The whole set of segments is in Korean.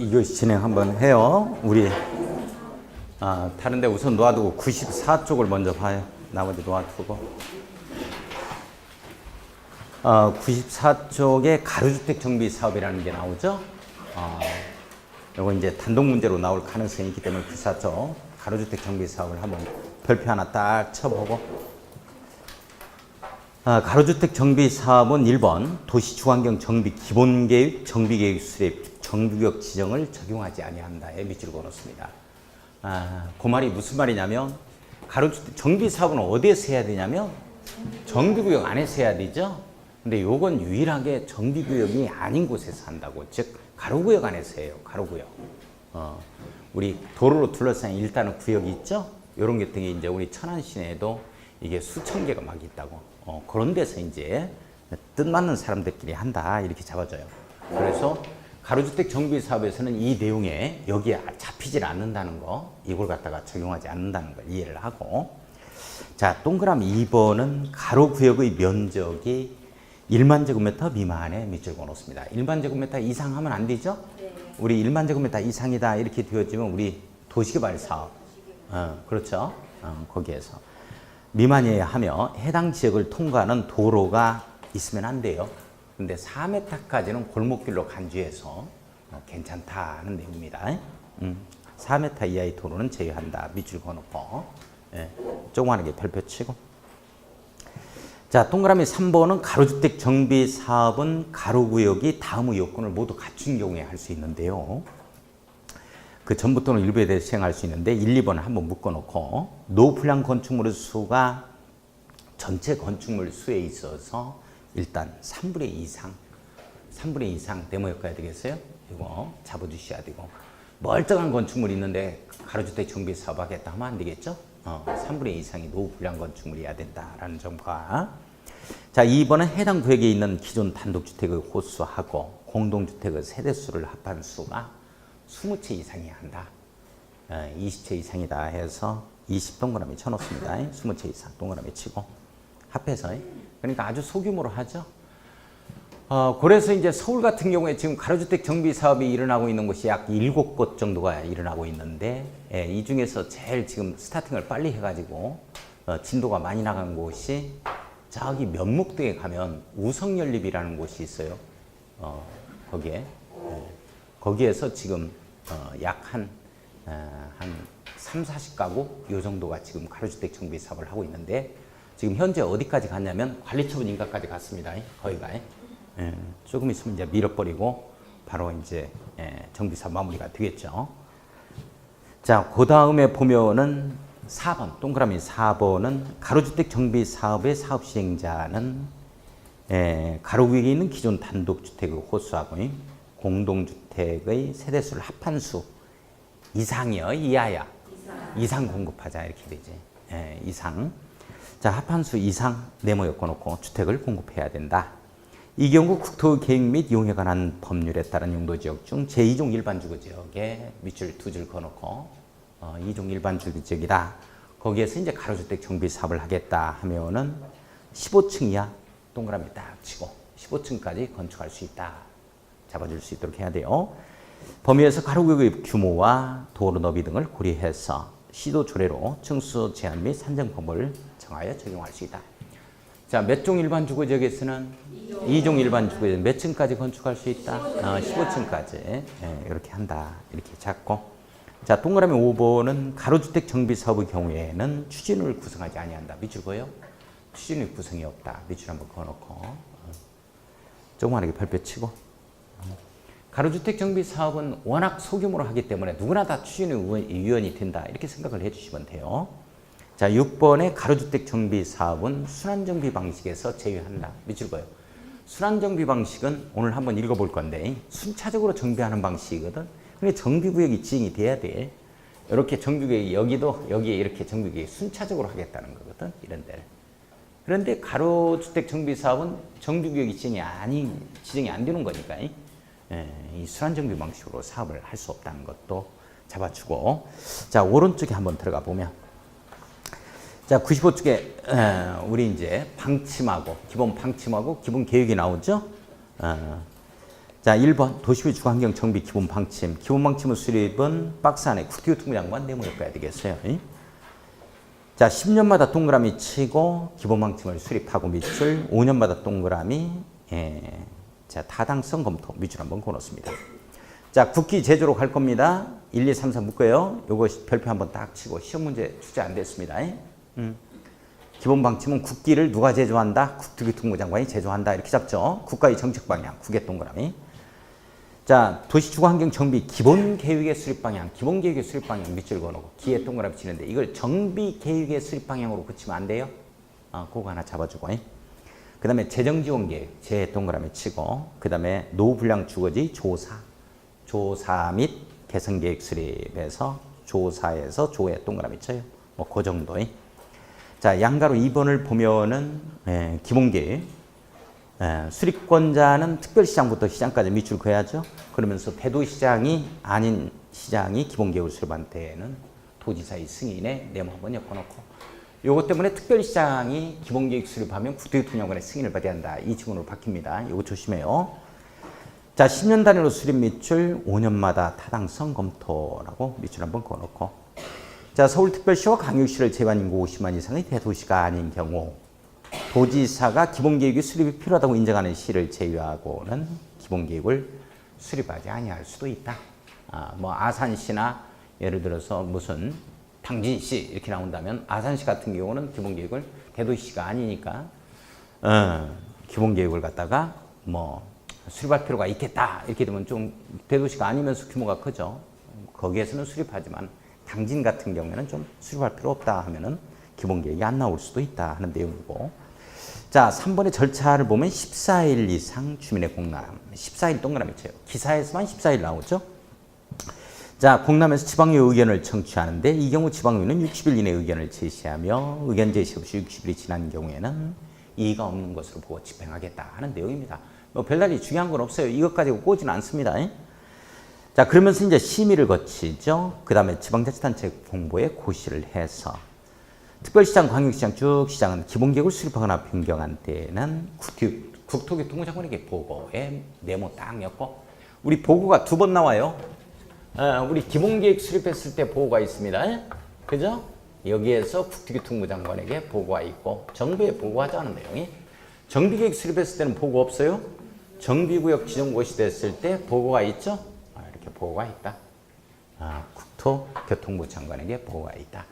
2교시 진행 한번 해요. 우리 다른데 우선 놓아두고 94쪽을 먼저 봐요. 나머지 놓아두고 94쪽에 가로주택 정비 사업이라는 게 나오죠. 이거 이제 단독 문제로 나올 가능성이 있기 때문에 94쪽 가로주택 정비 사업을 한번 별표 하나 딱 쳐보고 가로주택 정비 사업은 1번 도시주환경 정비 기본계획 정비계획 수립 정비구역 지정을 적용하지 아니한다에 밑줄 그어놓습니다. 그 말이 무슨 말이냐면 가로주택 정비 사업은 어디에서 해야 되냐면 정비구역 안에서 해야 되죠. 근데 요건 유일하게 정비구역이 아닌 곳에서 한다고. 즉 가로구역 안에서 해요. 가로구역. 우리 도로로 둘러싼 일단은 구역이 있죠. 요런 게 등에 이제 우리 천안 시내에도 이게 수천 개가 막 있다고. 그런 데서 이제 뜻맞는 사람들끼리 한다 이렇게 잡아줘요. 그래서 가로주택 정비 사업에서는 이 내용에 여기에 잡히질 않는다는 거, 이걸 갖다가 적용하지 않는다는 걸 이해를 하고, 자 동그라미 2번은 가로구역의 면적이 1만 제곱미터 미만의 밑줄 그어놓습니다. 1만 제곱미터 이상 하면 안 되죠? 네. 우리 1만 제곱미터 이상이다 이렇게 되어지면 우리 도시개발 사업, 그렇죠? 거기에서 미만이어야 하며 해당 지역을 통과하는 도로가 있으면 안 돼요. 근데 4m까지는 골목길로 간주해서 괜찮다는 내용입니다. 4m 이하의 도로는 제외한다. 밑줄 그어놓고 조그마하게 별표 치고. 자, 동그라미 3번은 가로주택 정비 사업은 가로구역이 다음의 요건을 모두 갖춘 경우에 할 수 있는데요. 그 전부터는 일부에 대해서 시행할 수 있는데 1, 2번을 한번 묶어놓고 노후불량 건축물의 수가 전체 건축물 수에 있어서 일단 3분의 2이상 데모였어야 되겠어요? 이거 잡아주셔야 되고, 멀쩡한 건축물이 있는데 가로주택 정비 사업 하겠다 하면 안 되겠죠? 3분의 2 이상이 노후불량 건축물이어야 된다라는 점과, 자 2번은 해당 구역에 있는 기존 단독주택의 호수하고 공동주택의 세대수를 합한 수가 20채 이상이야 한다. 20채 이상이다 해서 20 동그라미 쳐놓습니다. 20채 이상 동그라미 치고 합해서. 그러니까 아주 소규모로 하죠. 그래서 이제 서울 같은 경우에 지금 가로주택 정비 사업이 일어나고 있는 곳이 약 7곳 정도가 일어나고 있는데, 이 중에서 제일 지금 스타팅을 빨리 해가지고 진도가 많이 나간 곳이 저기 면목동에 가면 우성연립이라는 곳이 있어요. 거기에. 거기에서 지금 약 한 3, 40가구 요 정도가 지금 가로주택 정비 사업을 하고 있는데, 지금 현재 어디까지 갔냐면 관리처분 인가까지 갔습니다. 거기가. 조금 있으면 이제 밀어버리고 바로 이제 정비 사업 마무리가 되겠죠. 자, 그 다음에 보면은 4번, 동그라미 4번은 가로주택 정비 사업의 사업 시행자는 가로구역에 있는 기존 단독주택의 호수하고 공동주택의 세대수를 합한 수 이상이요, 이하야? 이상 공급하자 이렇게 되지. 이상. 자, 합한 수 이상 네모 엮어놓고 주택을 공급해야 된다. 이 경우 국토계획 및 이용에 관한 법률에 따른 용도지역 중 제2종 일반주거지역에 밑줄 2줄 그어놓고 2종 일반주거지역이다. 거기에서 이제 가로주택 정비 사업을 하겠다 하면은 15층 이하 동그라미 딱 치고 15층까지 건축할 수 있다. 잡아줄 수 있도록 해야 돼요. 범위에서 가로구역의 규모와 도로 너비 등을 고려해서 시도 조례로 층수 제한 및 산정 방법을 정하여 적용할 수 있다. 자, 몇 종 일반 주거지역에서는 2종 일반 주거지역 몇 층까지 건축할 수 있다? 15층까지 이렇게 한다. 이렇게 잡고. 자, 동그라미 5번은 가로주택 정비 사업의 경우에는 추진을 구성하지 아니한다. 밑줄 그어요? 추진의 구성이 없다. 밑줄 한번 그어놓고 조그마하게 별표 치고. 가로주택 정비 사업은 워낙 소규모로 하기 때문에 누구나 다 추진의 위원이 된다. 이렇게 생각을 해주시면 돼요. 자, 6번의 가로주택 정비 사업은 순환정비 방식에서 제외한다. 밑줄 그어요. 순환정비 방식은 오늘 한번 읽어볼 건데 순차적으로 정비하는 방식이거든. 근데 정비구역이 지정이 돼야 돼. 이렇게 정비구역이 여기에 이렇게 정비구역이 순차적으로 하겠다는 거거든. 이런 데를. 그런데 가로주택 정비 사업은 정비구역이 지정이 안 되는 거니까 이 순환정비 방식으로 사업을 할 수 없다는 것도 잡아주고. 자, 오른쪽에 한번 들어가 보면, 자, 95쪽에 우리 이제 방침하고 기본 방침하고 기본 계획이 나오죠. 자, 1번 도시의 주거환경 정비 기본 방침. 기본 방침의 수립은 박스 안에 국토교통부 장관 네모에 써야 되겠어요. 자, 10년마다 동그라미 치고 기본 방침을 수립하고 밑줄, 5년마다 동그라미, 자, 타당성 검토 밑줄 한번 그어놓습니다. 자, 국기 제조로 갈 겁니다. 1, 2, 3, 4 묶어요. 요거 별표 한번 딱 치고 시험 문제 출제 안 됐습니다. 기본 방침은 국기를 누가 제조한다? 국토교통부 장관이 제조한다. 이렇게 잡죠. 국가의 정책 방향, 국의 동그라미. 자, 도시주거환경 정비 기본 계획의 수립 방향, 기본 계획의 수립 방향 밑줄 그어놓고 기의 동그라미 치는데 이걸 정비 계획의 수립 방향으로 붙이면 안 돼요. 그거 하나 잡아주고. 그 다음에 재정지원 계획, 재 동그라미 치고, 그 다음에 노후불량 주거지 조사 및 개선 계획 수립에서 조사에서 조에 동그라미 쳐요. 뭐 그 정도. 자, 양가로 2번을 보면은 기본 계획. 수립권자는 특별시장부터 시장까지 밑줄 그어야죠. 그러면서 대도시장이 아닌 시장이 기본계획을 수립한 때에는 도지사의 승인에 네모 한번 엮어놓고, 요것 때문에 특별시장이 기본계획 수립하면 국토교통장관의 승인을 받아야 한다. 이 지문으로 바뀝니다. 요거 조심해요. 자, 10년 단위로 수립 밑줄, 5년마다 타당성 검토라고 밑줄 한번 그어놓고, 자, 서울특별시와 광역시를 제외한 인구 50만 이상의 대도시가 아닌 경우 도지사가 기본계획의 수립이 필요하다고 인정하는 시를 제외하고는 기본계획을 수립하지 아니할 수도 있다. 뭐 아산시나 예를 들어서 무슨 당진시 이렇게 나온다면 아산시 같은 경우는 기본계획을 대도시가 아니니까 기본계획을 갖다가 뭐 수립할 필요가 있겠다. 이렇게 되면 좀 대도시가 아니면서 규모가 크죠. 거기에서는 수립하지만 당진 같은 경우에는 좀 수립할 필요 없다 하면은 기본계획이 안 나올 수도 있다 하는 내용이고. 자, 3번의 절차를 보면 14일 이상 주민의 공람. 14일 동그라미 쳐요. 기사에서만 14일 나오죠. 자, 공람에서 지방의회 의견을 청취하는데 이 경우 지방의회는 60일 이내 의견을 제시하며 의견 제시 없이 60일이 지난 경우에는 이의가 없는 것으로 보고 집행하겠다 하는 내용입니다. 뭐 별다른 중요한 건 없어요. 이것 가지고 꼬지는 않습니다. 자, 그러면서 이제 심의를 거치죠. 그 다음에 지방자치단체 공보에 고시를 해서 특별시장, 광역시장 쭉 시장은 기본계획을 수립하거나 변경한 때에는 국토교통부 장관에게 보고에 네모 딱 엮고, 우리 보고가 2번 나와요. 우리 기본계획 수립했을 때 보고가 있습니다. 그죠? 여기에서 국토교통부 장관에게 보고가 있고 정부에 보고하자는 내용이, 정비계획 수립했을 때는 보고 없어요. 정비구역 지정고시 됐을 때 보고가 있죠. 이렇게 보고가 있다. 국토교통부 장관에게 보고가 있다.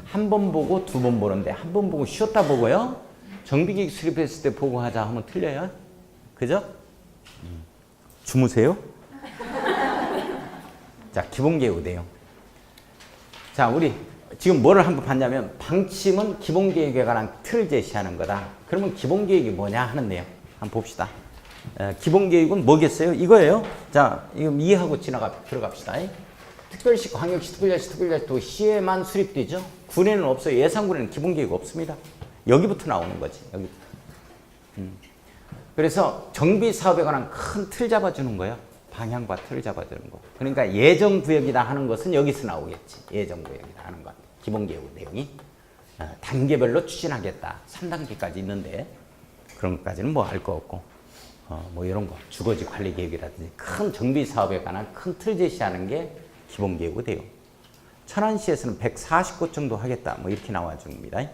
한 번 보고 2번 보는데 한 번 보고 쉬었다 보고요. 정비계획 수립했을 때 보고하자 하면 틀려요. 그죠? 주무세요? 자, 기본계획 내용. 자, 우리 지금 뭐를 한번 봤냐면 방침은 기본계획에 관한 틀을 제시하는 거다. 그러면 기본계획이 뭐냐 하는 내용 한번 봅시다. 기본계획은 뭐겠어요? 이거예요. 자, 이거 이해하고 들어갑시다. 특별시, 광역시, 특별자치, 도시에만 수립되죠. 군에는 없어요. 예산군에는 기본계획 없습니다. 여기부터 나오는 거지. 여기. 그래서 정비사업에 관한 큰 틀 잡아주는 거예요. 방향과 틀을 잡아주는 거. 그러니까 예정구역이다 하는 것은 여기서 나오겠지. 예정구역이다 하는 것. 기본계획 내용이. 단계별로 추진하겠다. 3단계까지 있는데 그런 것까지는 뭐 알 거 없고. 뭐 이런 거. 주거지 관리 계획이라든지 큰 정비사업에 관한 큰 틀 제시하는 게 기본계획 내용. 천안시에서는 140곳 정도 하겠다. 뭐 이렇게 나와줍니다.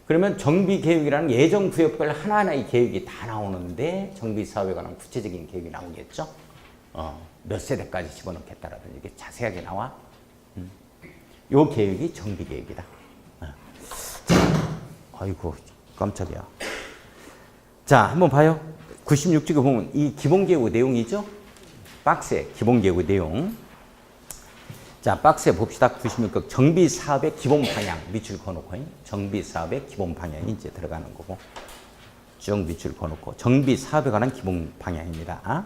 그러면 정비계획이라는 예정구역별 하나하나의 계획이 다 나오는데 정비사업에 관한 구체적인 계획이 나오겠죠. 몇 세대까지 집어넣겠다라든지 이게 자세하게 나와. 요 계획이 정비계획이다. 아이고 깜짝이야. 자, 한번 봐요. 96쪽에 보면 이 기본계획 내용이죠. 박스에 기본계획 내용. 자, 박스에 봅시다. 96쪽 정비사업의 기본 방향 밑줄 그어놓고 정비사업의 기본 방향이 이제 들어가는 거고 쭉 밑줄 그어놓고 정비사업에 관한 기본 방향입니다.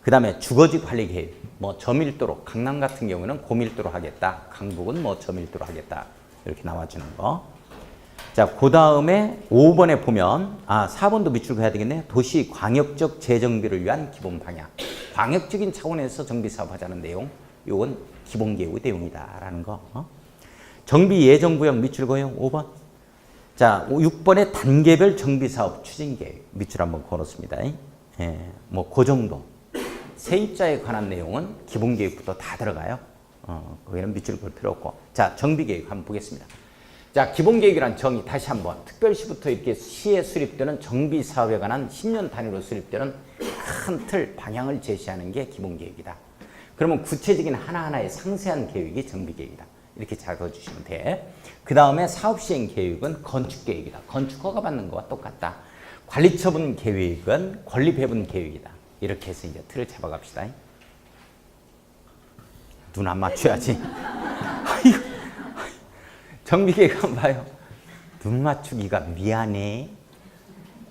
그 다음에 주거지 관리 계획, 뭐 저밀도로, 강남 같은 경우는 고밀도로 하겠다. 강북은 뭐 저밀도로 하겠다. 이렇게 나와주는 거. 자, 그 다음에 5번에 보면 4번도 밑줄 그어야 되겠네. 도시 광역적 재정비를 위한 기본 방향. 광역적인 차원에서 정비사업 하자는 내용. 요건 기본계획 내용이다라는 거. 정비 예정구역 밑줄 그어요. 5번. 자, 6번에 단계별 정비사업 추진계획 밑줄 한번 그어놓습니다. 뭐 그 정도. 세입자에 관한 내용은 기본계획부터 다 들어가요. 거기는 밑줄 볼 필요 없고. 자, 정비계획 한번 보겠습니다. 자, 기본계획이란 정의 다시 한번. 특별시부터 이렇게 시에 수립되는 정비사업에 관한 10년 단위로 수립되는 큰 틀, 방향을 제시하는 게 기본계획이다. 그러면 구체적인 하나하나의 상세한 계획이 정비계획이다. 이렇게 적어주시면 돼. 그 다음에 사업시행계획은 건축계획이다. 건축허가 받는 거와 똑같다. 관리처분 계획은 권리배분 계획이다. 이렇게 해서 이제 틀을 잡아갑시다. 눈 안 맞춰야지. 정비계획 한번 봐요. 눈 맞추기가 미안해.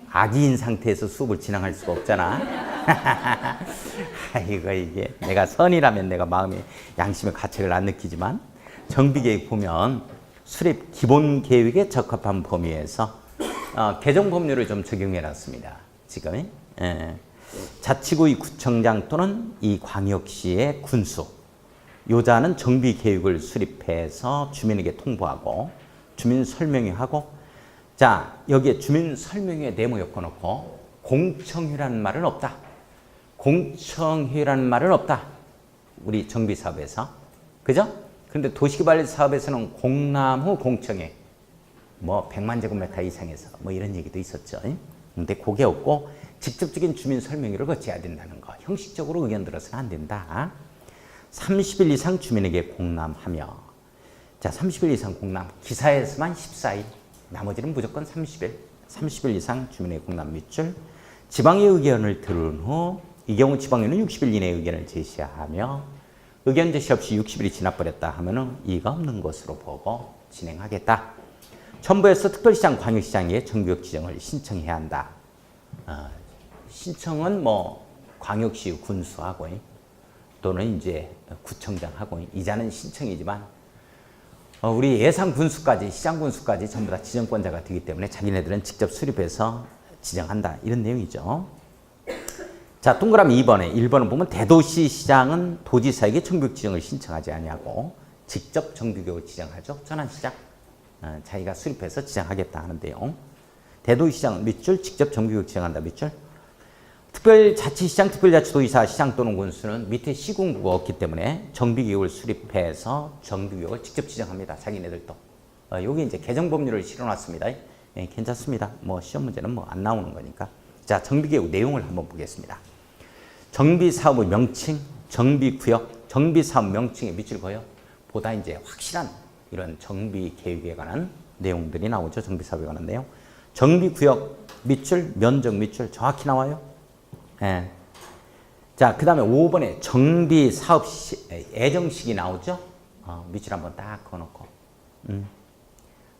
아기인 상태에서 수업을 진행할 수가 없잖아. 아이고, 이게 내가 선이라면 내가 마음에 양심의 가책을 안 느끼지만 정비계획 보면 수립 기본계획에 적합한 범위에서 개정법률을 좀 적용해 놨습니다. 지금 자치구의 구청장 또는 이 광역시의 군수 요자는 정비계획을 수립해서 주민에게 통보하고 주민 설명회하고 자 여기에 주민 설명회 네모 엮어놓고 공청회라는 말은 없다. 공청회라는 말은 없다. 우리 정비사업에서 그죠? 그런데 도시개발 사업에서는 공람후 공청회 뭐 100만 제곱미터 이상에서 뭐 이런 얘기도 있었죠. 근데 그게 없고 직접적인 주민 설명회를 거쳐야 된다는 거. 형식적으로 의견 들어서는 안 된다. 30일 이상 주민에게 공람하며 자 30일 이상 공람 기사에서만 14일 나머지는 무조건 30일 30일 이상 주민에게 공람 밑줄 지방의 의견을 들은 후 이 경우 지방에는 60일 이내에 의견을 제시하며 의견 제시 없이 60일이 지나버렸다 하면은 이의가 없는 것으로 보고 진행하겠다. 첨부해서 특별시장, 광역시장에 정비구역 지정을 신청해야 한다. 신청은 뭐 광역시 군수하고 또는 이제 구청장하고 이자는 신청이지만 우리 예산 군수까지 시장 군수까지 전부 다 지정권자가 되기 때문에 자기네들은 직접 수립해서 지정한다. 이런 내용이죠. 자, 동그라미 2번에 1번을 보면 대도시 시장은 도지사에게 정비구역 지정을 신청하지 아니하고 직접 정비구역을 지정하죠. 전환시장 자기가 수립해서 지정하겠다 하는데요. 대도시시장 밑줄 직접 정비구역 지정한다 밑줄. 특별자치시장, 특별자치도지사, 시장 또는 군수는 밑에 시군구가 없기 때문에 정비구역을 수립해서 정비구역을 직접 지정합니다. 자기네들도. 여기 이제 개정법률을 실어놨습니다. 괜찮습니다. 뭐 시험 문제는 뭐 안 나오는 거니까. 자, 정비계획 내용을 한번 보겠습니다. 정비사업의 명칭, 정비구역, 정비사업 명칭에 밑줄 그어요. 보다 이제 확실한 이런 정비계획에 관한 내용들이 나오죠. 정비사업에 관한 내용. 정비구역 밑줄, 면적 밑줄 정확히 나와요. 예. 자, 그 다음에 5번에 정비사업 예정식이 나오죠. 밑줄 한번 딱 그어놓고.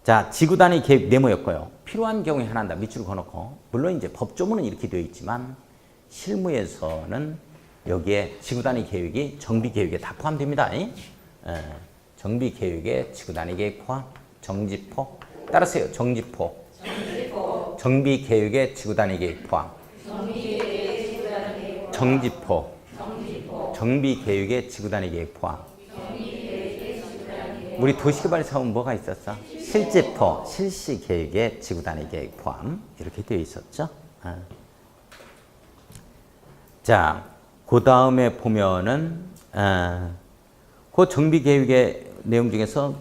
자, 지구단위 계획 네모였고요. 필요한 경우에 하나 한다. 밑줄 그어놓고. 물론 이제 법조문은 이렇게 되어 있지만 실무에서는 여기에 지구단위 계획이 정비계획에 다 포함됩니다. 정비계획에 지구단위 계획 포함, 정지포. 따라서요. 정지포. 정비계획에 지구단위 계획 포함. 정지포. 정비계획에 지구단위 계획 포함. 우리 도시개발 사업은 뭐가 있었어? 실지포, 실시계획에 지구단위 계획 포함. 이렇게 되어 있었죠. 자, 그 다음에 보면은 그 정비계획의 내용 중에서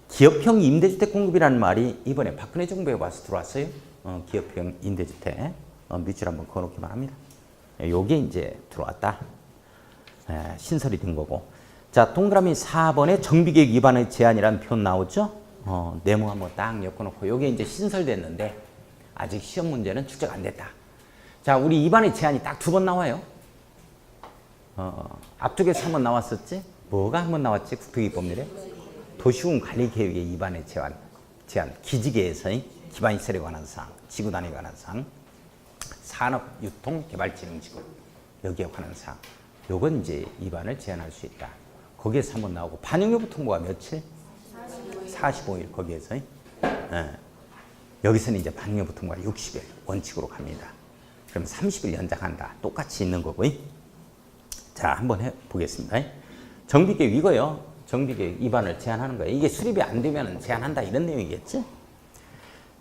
기업형 임대주택 공급이라는 말이 이번에 박근혜 정부에 와서 들어왔어요. 기업형 임대주택 밑줄 한번 그어놓기만 합니다. 요게 이제 들어왔다. 신설이 된 거고. 자, 동그라미 4번에 정비계획 위반의 제한이라는 표현 나오죠? 네모 한번 딱 엮어놓고 요게 이제 신설됐는데 아직 시험 문제는 출제가 안 됐다. 자, 우리 위반의 제한이 딱 2번 나와요. 앞쪽에서 한번 나왔었지? 뭐가 한번 나왔지? 국토기법률에? 도시군 관리계획의 위반의 제한. 기지계에서의 기반시설에 관한 사항, 지구단위에 관한 사항, 산업유통개발진흥지구 여기에 관한 사항. 요건 이제 위반을 제한할 수 있다. 거기에서 한번 나오고 반영 여부 통보가 며칠? 45일 거기에서. 여기서는 이제 반영 여부 통보가 60일 원칙으로 갑니다. 그럼 30일 연장한다. 똑같이 있는 거고요. 자, 한번 해보겠습니다. 정비계획 이거요. 정비계획 위반을 제한하는 거예요. 이게 수립이 안 되면 제한한다 이런 내용이겠지?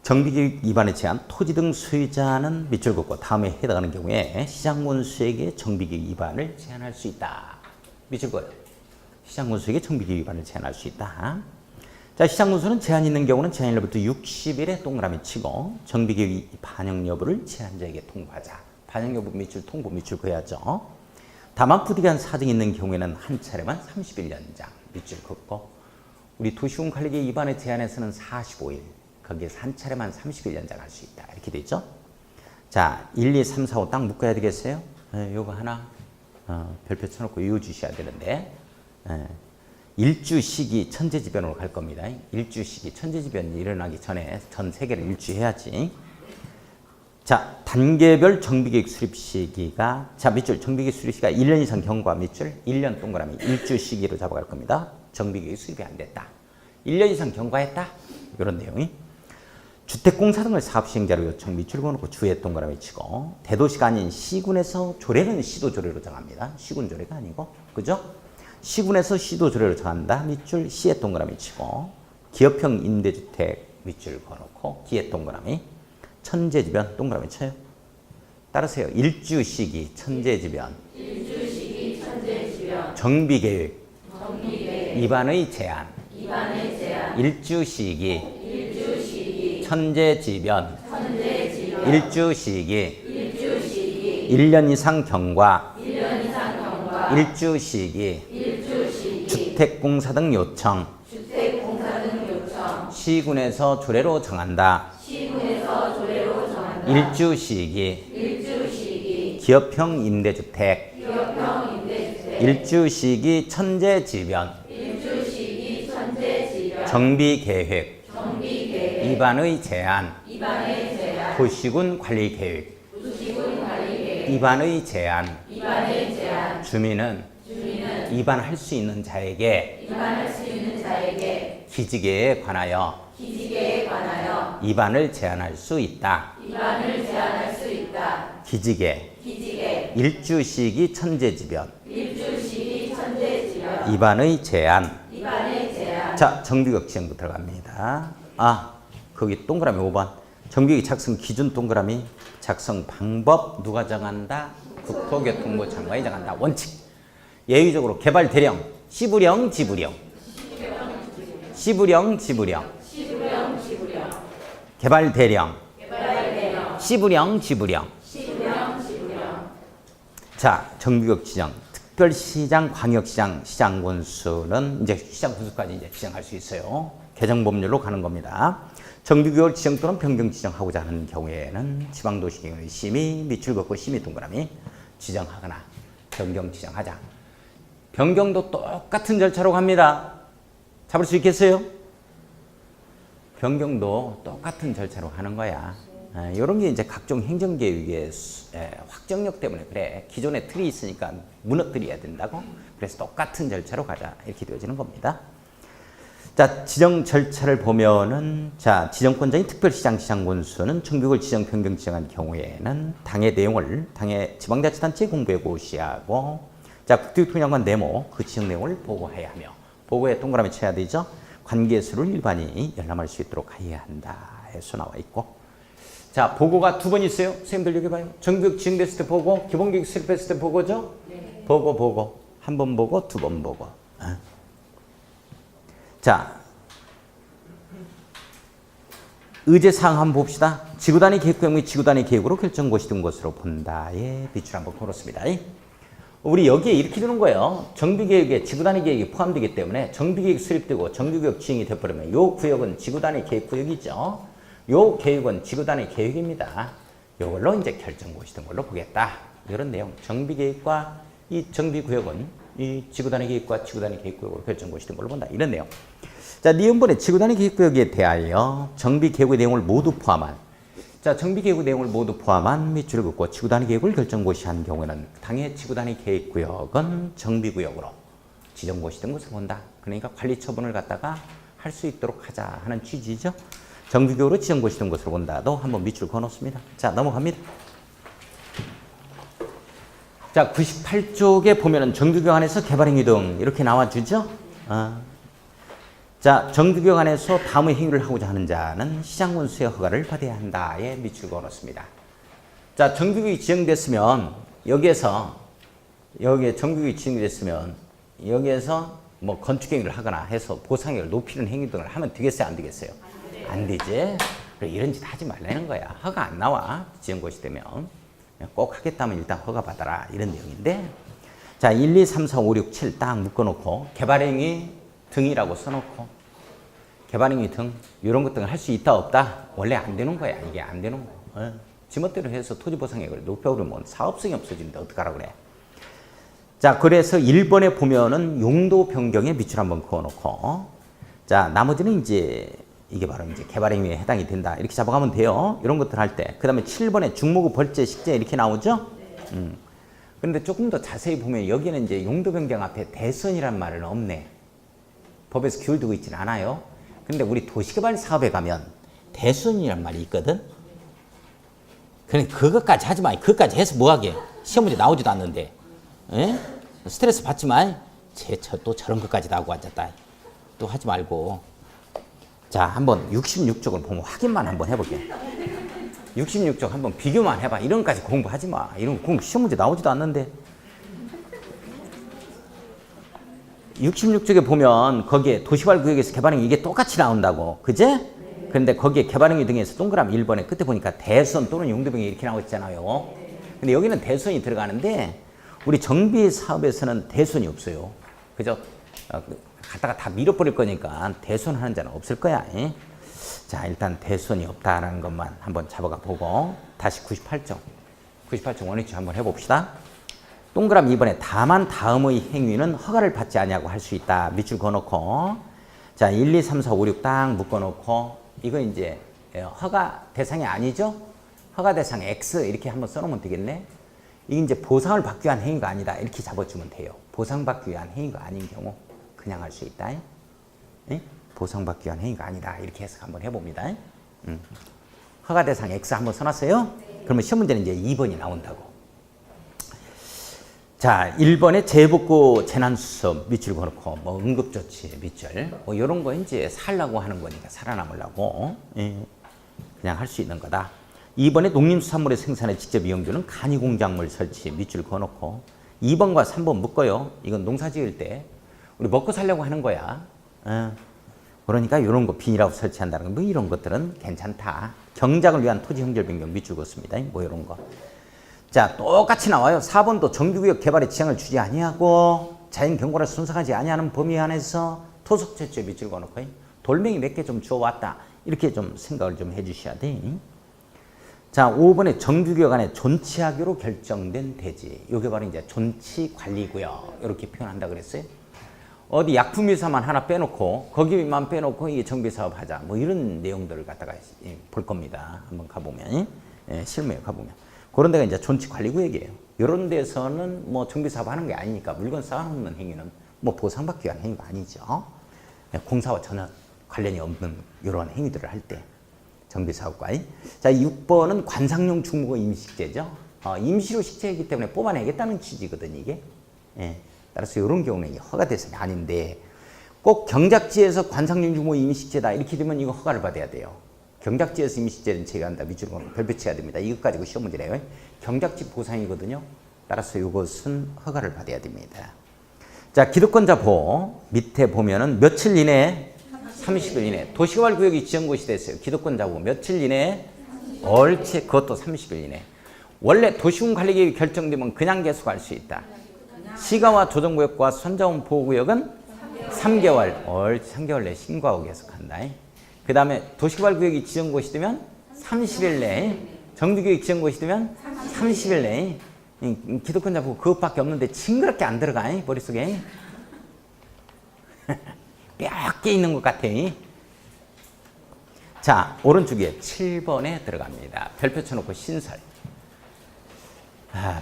정비계획 위반에 제한 토지 등 소유자는 밑줄 긋고 다음에 해당하는 경우에 시장군수에게 정비계획 위반을 제한할 수 있다. 밑줄 그어요. 시장군수에게 정비계획 위반을 제한할 수 있다. 자, 시장군수는 제한 있는 경우는 제한일로부터 60일에 동그라미 치고 정비계획 반영 여부를 제한자에게 통보하자. 반영 여부 밑줄 통보 밑줄 그어야죠. 다만 부득이한 사정이 있는 경우에는 한 차례만 30일 연장 밑줄 긋고 우리 도시군관리계획 위반의 제한에서는 45일 거기에서 한 차례만 30일 연장할 수 있다. 이렇게 되죠. 자, 1, 2, 3, 4, 5 딱 묶어야 되겠어요? 요거 하나 별표 쳐놓고 이거 주셔야 되는데 일주 시기 천재지변으로 갈 겁니다. 일주 시기 천재지변이 일어나기 전에 전 세계를 일주해야지. 자, 단계별 정비계획 수립 시기가 자 밑줄 정비계획 수립 시기가 1년 이상 경과 밑줄 1년 동그라미 일주 시기로 잡아갈 겁니다. 정비계획 수립이 안 됐다. 1년 이상 경과했다. 이런 내용이 주택공사 등을 사업시행자로 요청 밑줄 그어놓고 주에 동그라미 치고 대도시가 아닌 시군에서 조례는 시도조례로 정합니다. 시군 조례가 아니고 그죠? 시군에서 시도조례로 정한다. 밑줄 시에 동그라미 치고 기업형 임대주택 밑줄 그어놓고 기에 동그라미 천재지변 동그라미 쳐요. 따르세요. 일주시기 천재지변 정비계획 위반의 제한 일주시기 천재지변 일주시기 1년 이상 경과 일주시기 주택공사 등 요청 시군에서 조례로 정한다. 일주시기 기업형 임대주택 일주시기 천재지변 정비계획 위반의 제한 도시군 관리계획 위반의 제한 주민은 위반할 수 있는 자에게 기지개에 관하여 위반을 제한할 수 있다. 기지개 일주시기 천재지변 위반의 제한 자, 정비계획 지정부 들어갑니다. 거기 동그라미 5번 정비계획 작성 기준 동그라미 작성 방법 누가 정한다? 국토교통부 장관이 정한다. 원칙 예외적으로 개발 대령 시부령 지부령 시부령 지부령 개발 대령 시부령 지부령 자, 정비계획 지정 특별시장, 광역시장, 시장군수는 이제 시장군수까지 이제 지정할 수 있어요. 개정법률로 가는 겁니다. 정비계획 지정 또는 변경 지정하고자 하는 경우에는 지방도시계획의 심의 밑줄 긋고 심의 동그라미 지정하거나 변경 지정하자. 변경도 똑같은 절차로 갑니다. 잡을 수 있겠어요? 변경도 똑같은 절차로 하는 거야. 이런 게 이제 각종 행정계획의 확정력 때문에 그래. 기존에 틀이 있으니까 무너뜨려야 된다고. 그래서 똑같은 절차로 가자. 이렇게 되어지는 겁니다. 자, 지정 절차를 보면은 자, 지정권자인 특별시장, 시장군수는 정비계획을 지정, 변경 지정한 경우에는 당의 내용을 당의 지방자치단체에 공부해 고시하고 자, 국토교통장관 네모 그 지정 내용을 보고해야 하며 보고에 동그라미 쳐야 되죠. 관계수를 일반인이 열람할 수 있도록 해야 한다 해서 나와 있고 자, 보고가 두 번 있어요. 선생님들 여기 봐요. 정비계획 지정됐을 때 보고, 기본계획 수립했을 때 보고죠? 네. 보고. 한 번 보고, 두 번 보고. 자, 의제사항 한번 봅시다. 지구단위 계획구역 및 지구단위 계획으로 결정고시 등 것으로 본다에 밑줄 한번 걸었습니다. 우리 여기에 이렇게 주는 거예요. 정비계획에 지구단위 계획이 포함되기 때문에 정비계획 수립되고 정비구역 지정이 돼버리면 이 구역은 지구단위 계획구역이죠. 요 계획은 지구단위 계획입니다. 이걸로 이제 결정고시 등 걸로 보겠다. 이런 내용. 정비계획과 이 정비구역은 이 지구단위 계획과 지구단위 계획구역으로 결정고시 등 걸로 본다. 이런 내용. 자, 니은번에 지구단위 계획구역에 대하여 정비계획의 내용을 모두 포함한 자, 정비계획의 내용을 모두 포함한 밑줄을 긋고 지구단위 계획을 결정고시한 경우에는 당의 지구단위 계획구역은 정비구역으로 지정고시 등 것을 본다. 그러니까 관리처분을 갖다가 할 수 있도록 하자 하는 취지죠. 정비계획으로 지정고시 등 것으로 본다도 한번 밑줄 그어놓습니다. 자, 넘어갑니다. 자, 98쪽에 보면은 정비계획 안에서 개발행위 등 이렇게 나와주죠. 자, 정규격 안에서 다음의 행위를 하고자 하는 자는 시장군수의 허가를 받아야 한다에 밑줄 그어놓습니다. 자, 정규격이 지정됐으면 여기에 정규격이 지정됐으면 여기에서 뭐 건축행위를 하거나 해서 보상액을 높이는 행위 등을 하면 되겠어요, 안 되겠어요? 안 되지. 그래, 이런 짓 하지 말라는 거야. 허가 안 나와, 지정고시 되면. 꼭 하겠다면 일단 허가 받아라, 이런 내용인데, 자, 1, 2, 3, 4, 5, 6, 7 딱 묶어놓고 개발행위 등이라고 써놓고 개발행위 등 이런 것 등을 할 수 있다 없다? 원래 안 되는 거야. 이게 안 되는 거야. 지멋대로 해서 토지보상액을 높여오르면 사업성이 없어지는데 어떡하라고 그래. 자, 그래서 1번에 보면은 용도 변경에 밑줄 한번 그어놓고, 자, 나머지는 이제 이게 바로 이제 개발행위에 해당이 된다, 이렇게 잡아가면 돼요. 이런 것들 할 때. 그 다음에 7번에 중모구, 벌제, 식재 이렇게 나오죠. 그런데 조금 더 자세히 보면 여기는 이제 용도 변경 앞에 대선이란 말은 없네. 법에서 규율 두고 있지는 않아요. 근데 우리 도시개발 사업에 가면 대선이란 말이 있거든. 그래, 그것까지 하지 마. 그것까지 해서 뭐하게. 시험 문제 나오지도 않는데. 에? 스트레스 받지 마. 또 저런 것까지 나오고 앉았다. 또 하지 말고. 자, 한번 66쪽을 보면 확인만 한번 해볼게. 66쪽 한번 비교만 해봐. 이런 것까지 공부하지 마. 이런 공부 시험 문제 나오지도 않는데. 66쪽에 보면 거기에 도시개발 구역에서 개발행위 이게 똑같이 나온다고. 그제? 근데 거기에 개발행위 등에서 동그라미 1번에 끝에 보니까 대선 또는 용도변경 이렇게 나와 있잖아요. 근데 여기는 대선이 들어가는데 우리 정비 사업에서는 대선이 없어요. 그죠? 갖다가 다 밀어버릴 거니까 대선 하는 자는 없을 거야. 자, 일단 대선이 없다라는 것만 한번 잡아가 보고 다시 98쪽 원위치 한번 해봅시다. 동그라미 2번에 다만 다음의 행위는 허가를 받지 아니하고 할 수 있다. 밑줄 그어놓고, 자, 1, 2, 3, 4, 5, 6 딱 묶어놓고, 이거 이제 허가 대상이 아니죠? 허가 대상 X 이렇게 한번 써놓으면 되겠네. 이게 이제 보상을 받기 위한 행위가 아니다, 이렇게 잡아주면 돼요. 보상받기 위한 행위가 아닌 경우 그냥 할 수 있다. 보상받기 위한 행위가 아니다, 이렇게 해서 한번 해봅니다. 허가 대상 X 한번 써놨어요? 그러면 시험 문제는 이제 2번이 나온다고. 자, 1번에 재복구 재난수습 밑줄 그어놓고, 뭐 응급조치 밑줄, 뭐 이런 거 이제 살라고 하는 거니까 살아남으려고 그냥 할 수 있는 거다. 2번에 농림수산물의 생산에 직접 이용되는 간이공작물 설치 밑줄 그어놓고, 2번과 3번 묶어요. 이건 농사 지을 때 우리 먹고 살려고 하는 거야. 그러니까 이런 거 비닐하우스 설치한다는 거, 뭐 이런 것들은 괜찮다. 경작을 위한 토지 형절 변경 밑줄 그었습니다. 뭐 이런 거. 자, 똑같이 나와요. 4번도 정규구역 개발에 지장을 주지 아니하고 자연 경관을 손상하지 아니하는 범위 안에서 토속 채취에 밑줄 그어놓고 돌멩이 몇 개 좀 주워왔다, 이렇게 좀 생각을 좀 해주셔야 돼. 자, 5번에 정규구역 안에 존치하기로 결정된 대지. 이게 바로 이제 존치관리구역, 이렇게 표현한다 그랬어요. 어디 약품회사만 하나 빼놓고 거기만 빼놓고 이게 정비사업 하자, 뭐 이런 내용들을 갖다가 볼 겁니다. 한번 가보면, 실무에 가보면. 그런 데가 이제 존치관리구역이에요. 이런 데서는 뭐 정비사업 하는 게 아니니까 물건 쌓아놓는 행위는 뭐 보상받기 위한 행위가 아니죠. 공사와 전혀 관련이 없는 이런 행위들을 할 때 정비사업과. 자, 6번은 관상용 중무고 임식재죠. 임시로 식재이기 때문에 뽑아내겠다는 취지거든요, 이게. 따라서 이런 경우는 허가 대상이 아닌데, 꼭 경작지에서 관상용 중무고 임식재다 이렇게 되면 이거 허가를 받아야 돼요. 경작지에서 임시제는 제외한다. 밑줄로 별표치해야 됩니다. 이것 가지고 시험 문제래요. 경작지 보상이거든요. 따라서 이것은 허가를 받아야 됩니다. 자, 기득권자 보호 밑에 보면은 며칠 이내, 30일 이내. 도시개발 구역이 지정고시 됐어요. 기득권자 보호 며칠 이내, 옳지. 그것도 30일 이내. 원래 도시군 관리계획이 결정되면 그냥 계속할 수 있다. 시가와 조정구역과 선자원 보호구역은 3개월. 옳지. 3개월 내에 신고하고 계속한다. 그 다음에 도시개발 구역이 지정고시 되면 30일 내에, 정비구역 지정고시 되면 30일 내에. 기득권자 보고 그것밖에 없는데 징그럽게 안 들어가, 머릿속에. 몇 개 있는 것 같아. 자, 오른쪽에 7번에 들어갑니다. 별표 쳐놓고 신설.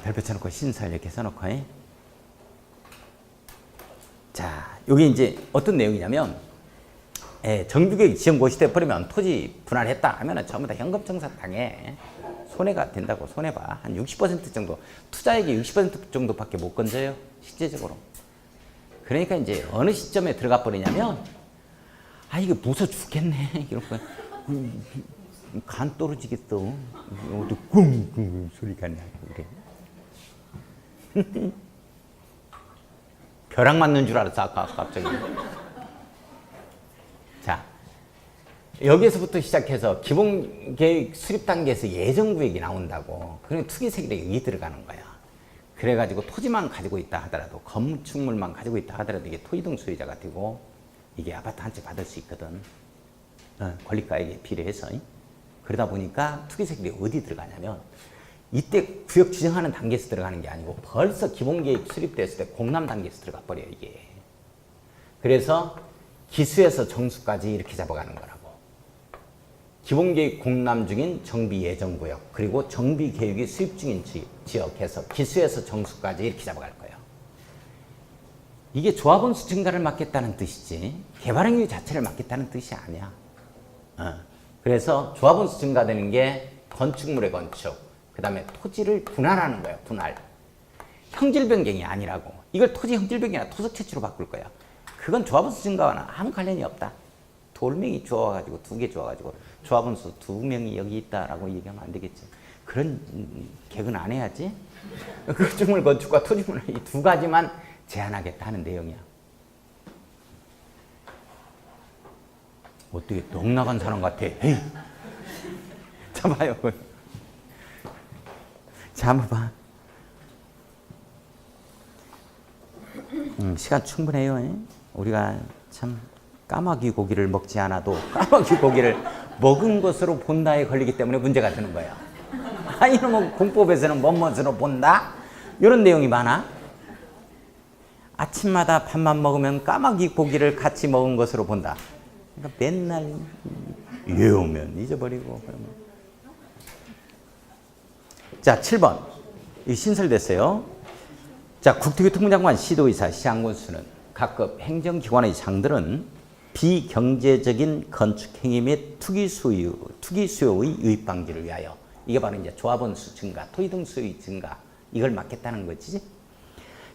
별표 쳐놓고 신설 이렇게 써놓고. 자, 여기 이제 어떤 내용이냐면, 정규계획 지정 고시돼 버리면 토지 분할했다 하면은 전부 다 현금 청산 당해. 손해가 된다고. 손해봐. 한 60% 정도, 투자액이 60% 정도밖에 못 건져요, 실제적으로. 그러니까 이제 어느 시점에 들어가 버리냐면 아, 이게 무서워 죽겠네. 이런 거. 간 떨어지겠어. 어디 꿍꿍 소리가 나고 그래. 벼락 맞는 줄 알았어, 아까 갑자기. 자, 여기서부터 시작해서 기본 계획 수립 단계에서 예정 구역이 나온다고. 그러면 투기 세율이 여기 들어가는 거야. 그래가지고 토지만 가지고 있다 하더라도, 건축물만 가지고 있다 하더라도 이게 토지등 소유자가 되고, 이게 아파트 한 채 받을 수 있거든. 권리가액에 비례해서. 그러다 보니까 투기 세율이 어디 들어가냐면, 이때 구역 지정하는 단계에서 들어가는 게 아니고 벌써 기본계획 수립됐을 때 공람 단계에서 들어가 버려요, 이게. 그래서 기수에서 정수까지 이렇게 잡아가는 거라고. 기본계획 공람 중인 정비 예정구역, 그리고 정비계획이 수립 중인 지역에서 기수에서 정수까지 이렇게 잡아갈 거예요. 이게 조합원수 증가를 막겠다는 뜻이지 개발행위 자체를 막겠다는 뜻이 아니야. 그래서 조합원수 증가되는 게 건축물의 건축, 그 다음에 토지를 분할하는 거예요. 분할. 형질 변경이 아니라고. 이걸 토지 형질 변경이나 토속 채취로 바꿀 거야. 그건 조합원수 증가와는 아무 관련이 없다. 돌멩이 주워가지고 2개 주워가지고 조합원수 2명이 여기 있다라고 얘기하면 안 되겠지. 그런 개그는 안 해야지. 건축물 건축과 토지 분할 이 2가지만 제한하겠다는 내용이야. 어떻게 넋 나간 사람 같아. 에이. 잡아요. 자, 한번 봐. 시간 충분해요. 우리가 참 까마귀 고기를 먹지 않아도 까마귀 고기를 먹은 것으로 본다에 걸리기 때문에 문제가 되는 거예요. 아, 이놈은 공법에서는 뭐뭐으로 본다? 이런 내용이 많아. 아침마다 밥만 먹으면 까마귀 고기를 같이 먹은 것으로 본다. 그러니까 맨날 외우면 잊어버리고 그러면. 자, 7번. 이 신설됐어요. 자, 국토교통부 장관, 시도의사, 시장군수는 각급 행정기관의 장들은 비경제적인 건축행위 및 투기 수요의 유입 방지를 위하여, 이게 바로 이제 조합원수 증가, 토지등 수요 증가, 이걸 막겠다는 거지.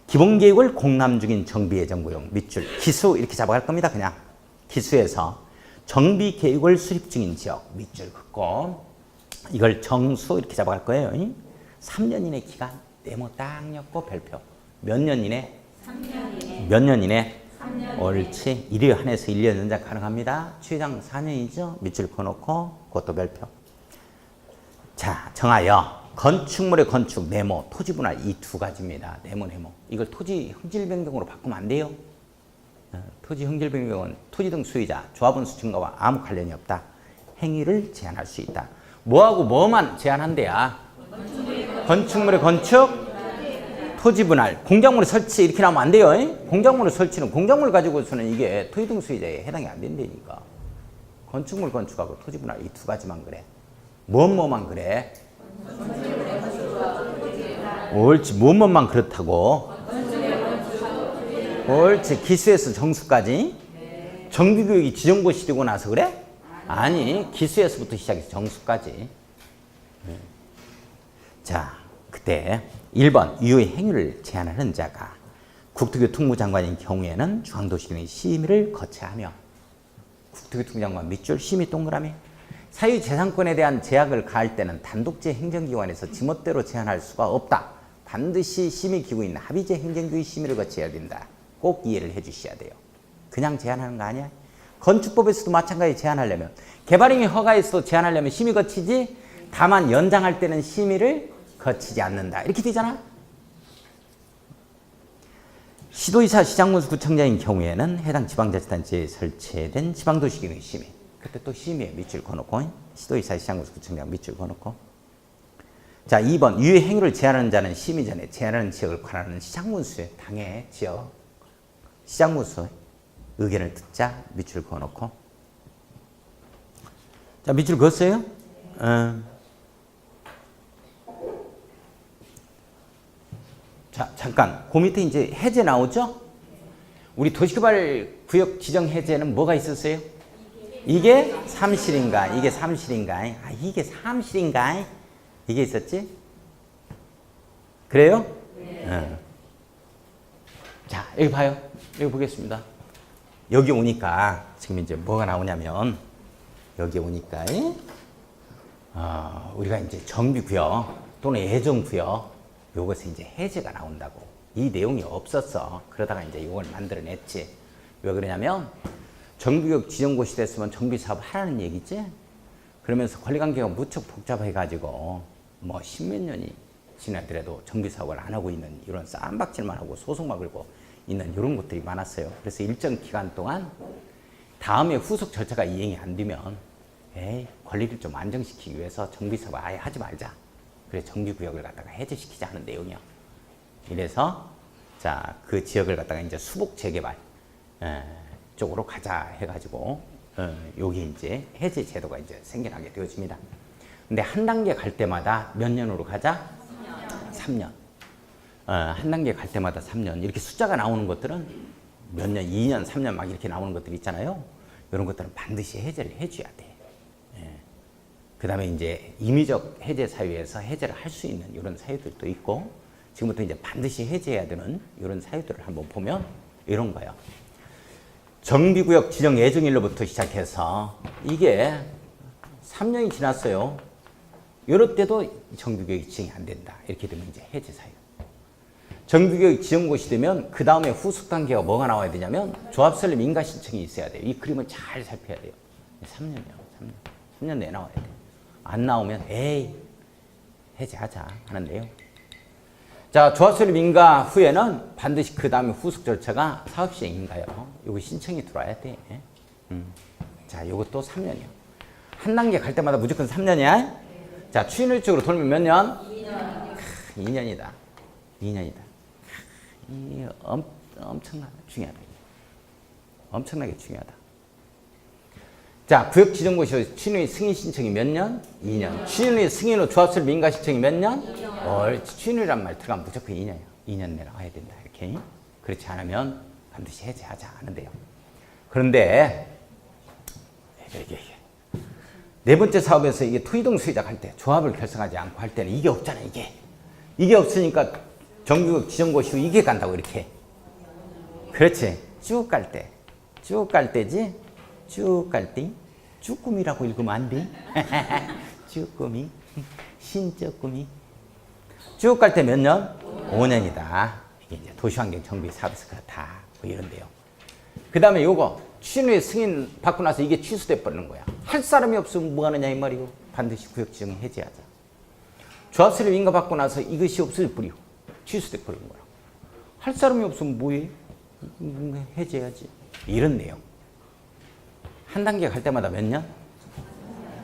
기본계획을 공람 중인 정비예정구역 밑줄 기수 이렇게 잡아갈 겁니다. 그냥 기수에서 정비계획을 수립 중인 지역 밑줄 긋고, 이걸 정수 이렇게 잡아갈 거예요. 3년 이내 기간 네모 딱 엮고 별표. 몇 년 이내? 3년 이내. 몇 년 이내? 3년. 옳지. 1회 한해서 1년 연장 가능합니다. 취장 4년이죠. 밑줄 그어놓고 그것도 별표. 자, 정하여 건축물의 건축, 네모, 토지 분할 이 2가지입니다. 네모, 네모. 이걸 토지 형질 변경으로 바꾸면 안 돼요. 토지 형질 변경은 토지 등 수요자, 조합원수 증가와 아무 관련이 없다. 행위를 제한할 수 있다. 뭐하고 뭐만 제한한대야? 건축물의 건축, 토지 분할, 공작물의 설치 이렇게 나오면 안 돼요. 공작물의 설치는 공작물 가지고서는 이게 토지 등 수요자에 해당이 안 된다니까. 건축물 건축하고 토지 분할 이 2가지만 그래. 뭐만 그래? 옳지. 뭐만 그렇다고? 옳지. 기수에서 정수까지? 정비교육이 지정고시 되고 나서 그래? 아니, 기수에서부터 시작해서 정수까지. 자, 그때 1번 이후의 행위를 제한하는 자가 국토교통부 장관인 경우에는 중앙도시경의 심의를 거쳐하며, 국토교통부 장관 밑줄 심의 동그라미. 사유재산권에 대한 제약을 가할 때는 단독제 행정기관에서 지멋대로 제한할 수가 없다. 반드시 심의기구인 합의제 행정규의 심의를 거쳐야 된다. 꼭 이해를 해 주셔야 돼요. 그냥 제한하는 거 아니야. 건축법에서도 마찬가지 제한하려면, 개발행위 허가에서도 제한하려면 심의 거치지, 다만 연장할 때는 심의를 거치지 않는다. 이렇게 되잖아. 시도의사, 시장군수, 구청장인 경우에는 해당 지방자치단체에 설치된 지방도시기능의 심의. 그때 또 심의에 밑줄 그어놓고, 시도의사, 시장군수, 구청장 밑줄 그어놓고. 자, 2번 유해 행위를 제한하는 자는 심의 전에 제한하는 지역을 관할하는 시장군수의 당의 지역, 시장군수 의견을 듣자 밑줄 그어놓고. 자, 밑줄 그었어요? 자, 잠깐. 그 밑에 이제 해제 나오죠? 우리 도시개발구역 지정 해제는 뭐가 있었어요? 이게 사실인가? 이게 사실인가? 아, 이게 사실인가? 이게 있었지? 그래요? 네. 자, 여기 봐요. 여기 보겠습니다. 여기 오니까 지금 이제 뭐가 나오냐면 여기 오니까 우리가 이제 정비구역 또는 예정구역 요것에 이제 해제가 나온다고. 이 내용이 없었어. 그러다가 이제 이걸 만들어냈지. 왜 그러냐면 정비구역 지정고시 됐으면 정비사업 하라는 얘기지. 그러면서 권리관계가 무척 복잡해가지고 뭐 십몇 년이 지나더라도 정비사업을 안 하고 있는 이런 쌈박질만 하고 소송만 걸고 있는 이런 것들이 많았어요. 그래서 일정 기간 동안 다음에 후속 절차가 이행이 안 되면 권리를 좀 안정시키기 위해서 정비사업을 아예 하지 말자. 그래 정비구역을 갖다가 해제시키자 하는 내용이요. 이래서 자, 그 지역을 갖다가 이제 수복 재개발 쪽으로 가자 해가지고 여기 이제 해제 제도가 이제 생겨나게 되어집니다. 근데 한 단계 갈 때마다 몇 년으로 가자? 3년. 한 단계 갈 때마다 3년. 이렇게 숫자가 나오는 것들은 몇 년, 2년, 3년 막 이렇게 나오는 것들이 있잖아요. 이런 것들은 반드시 해제를 해줘야 돼. 그 다음에 이제 임의적 해제 사유에서 해제를 할 수 있는 이런 사유들도 있고, 지금부터 이제 반드시 해제해야 되는 이런 사유들을 한번 보면 이런 거예요. 정비구역 지정 예정일로부터 시작해서 이게 3년이 지났어요. 이럴 때도 정비구역이 지정이 안 된다. 이렇게 되면 이제 해제 사유. 정비구역 지정고시 되면 그 다음에 후속 단계가 뭐가 나와야 되냐면 조합 설립 인가 신청이 있어야 돼요. 이 그림을 잘 살펴야 돼요. 3년이요. 3년 내에 나와야 돼요. 안 나오면 해제하자 하는데요. 자, 조합 설립 인가 후에는 반드시 그 다음에 후속 절차가 사업 시행인가요. 요거 신청이 들어와야 돼. 자, 요것도 3년이요. 한 단계 갈 때마다 무조건 3년이야. 자, 추진일적으로 돌면 몇 년? 2년. 2년이다. 2년이다. 이 엄청나게 중요하다. 엄청나게 중요하다. 자, 구역 지정고시 추진의 승인 신청이 몇 년? 2년. 추진의 승인 후 조합 설립 인가 신청이 몇 년? 추진이란 말 들어가면 무조건 2년이야. 2년 내로 와야 된다. 이렇게. 그렇지 않으면 반드시 해제하자 하는데요. 그런데 이게 네 번째 사업에서 이게 토이동 수의자 할 때 조합을 결성하지 않고 할 때는 이게 없잖아. 이게 없으니까 정비구역 지정고시 후 이게 간다고 이렇게. 그렇지. 쭉 갈 때지. 쭉 갈 때. 쭈꾸미라고 읽으면 안 돼. 쭈꾸미. 신쭈꾸미. 쭉 갈 때 몇 년? 5년이다. 이게 이제 도시환경 정비 사업에서 그렇다. 뭐 이런데요. 그 다음에 요거 추진의 승인 받고 나서 이게 취소돼 버리는 거야. 할 사람이 없으면 뭐 하느냐 이 말이요. 반드시 구역 지정 해제하자. 조합 설립 인가 받고 나서 이것이 없어져 버리고 취소돼 버리는 거야. 할 사람이 없으면 뭐해? 해제해야지. 이런 내용. 한 단계 갈 때마다 몇 년?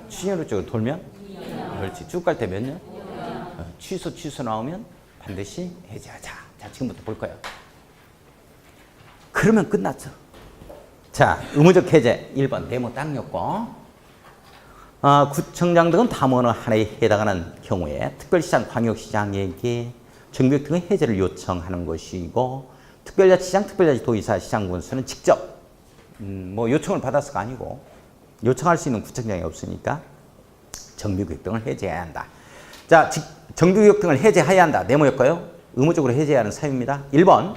추진으로 쪽으로 돌면? 그렇지. 쭉 갈 때 몇 년? 취소 나오면 반드시 해제하자. 자, 지금부터 볼 거예요. 그러면 끝났죠. 자, 의무적 해제 1번 네모 딱 엮고 구청장 등은 다음 어느 하나에 해당하는 경우에 특별시장, 광역시장에게 정비구역 등의 해제를 요청하는 것이고, 특별자치시장, 특별자치도의사, 시장군수는 직접 뭐 요청을 받았을거 아니고 요청할 수 있는 구청장이 없으니까 정비구역 등을 해제해야 한다. 자, 정비구역 등을 해제해야 한다. 네모였고요. 의무적으로 해제해야 하는 사유입니다. 1번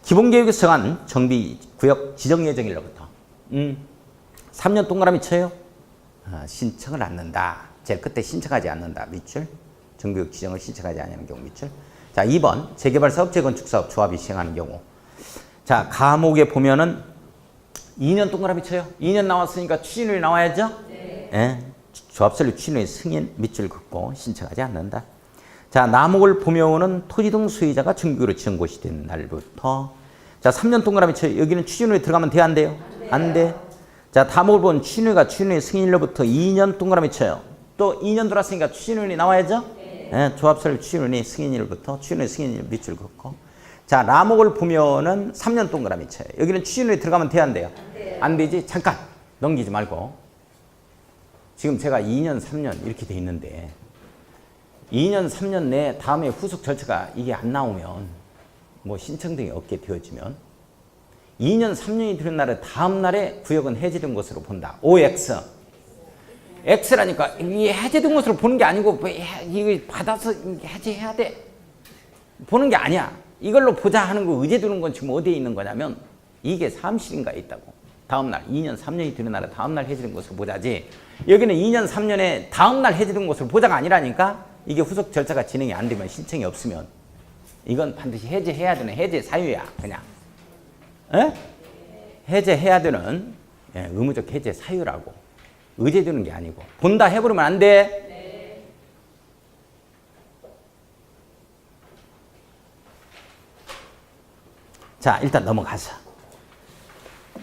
기본계획에서 정한 정비구역 지정예정일로부터 3년 동그라미 쳐요. 신청을 않는다. 제일 끝에 신청하지 않는다. 밑줄. 정비구역 지정을 신청하지 않는 경우 밑줄. 자, 2번 재개발사업, 재건축사업 조합이 시행하는 경우. 자, 과목에 보면은 2년 동그라미 쳐요. 2년 나왔으니까 추진율이 나와야죠. 네. 조합 설립 추진율 승인 밑줄 긋고 신청하지 않는다. 자, 나목을 보면은 토지 등 소유자가 정비구역으로 지정고시 된 날부터. 자, 3년 동그라미 쳐요. 여기는 추진율이 들어가면 돼, 안 돼요? 안 돼. 자, 다목을 보면 추진율 승인일로부터 2년 동그라미 쳐요. 또 2년 돌았으니까 추진율이 나와야죠. 네, 조합 설립 추진율이 승인일부터 추진율 승인일 밑줄 긋고. 자, 라목을 보면은 3년 동그라미 쳐요. 여기는 추진율이 들어가면 돼, 안 돼요? 안 되지? 잠깐 넘기지 말고. 지금 제가 2년, 3년 이렇게 돼 있는데 2년, 3년 내에 다음에 후속 절차가 이게 안 나오면 뭐 신청 등이 없게 되어지면 2년, 3년이 되는 날에 다음 날에 구역은 해제된 것으로 본다. OX. X라니까 이게 해제된 것으로 보는 게 아니고 이거 받아서 해제해야 돼. 보는 게 아니야. 이걸로 보자 하는 거 의제 두는 건 지금 어디에 있는 거냐면 이게 사무실인가에 있다고. 다음날 2년 3년이 되는 날에 다음날 해지된 것을 보자지 여기는 2년 3년에 다음날 해지된 것을 보자가 아니라니까. 이게 후속 절차가 진행이 안 되면 신청이 없으면 이건 반드시 해제해야 되는 해제 사유야 그냥. 에? 해제해야 되는 의무적 해제 사유라고. 의제되는 게 아니고. 본다 해버리면 안 돼. 자, 일단 넘어가서.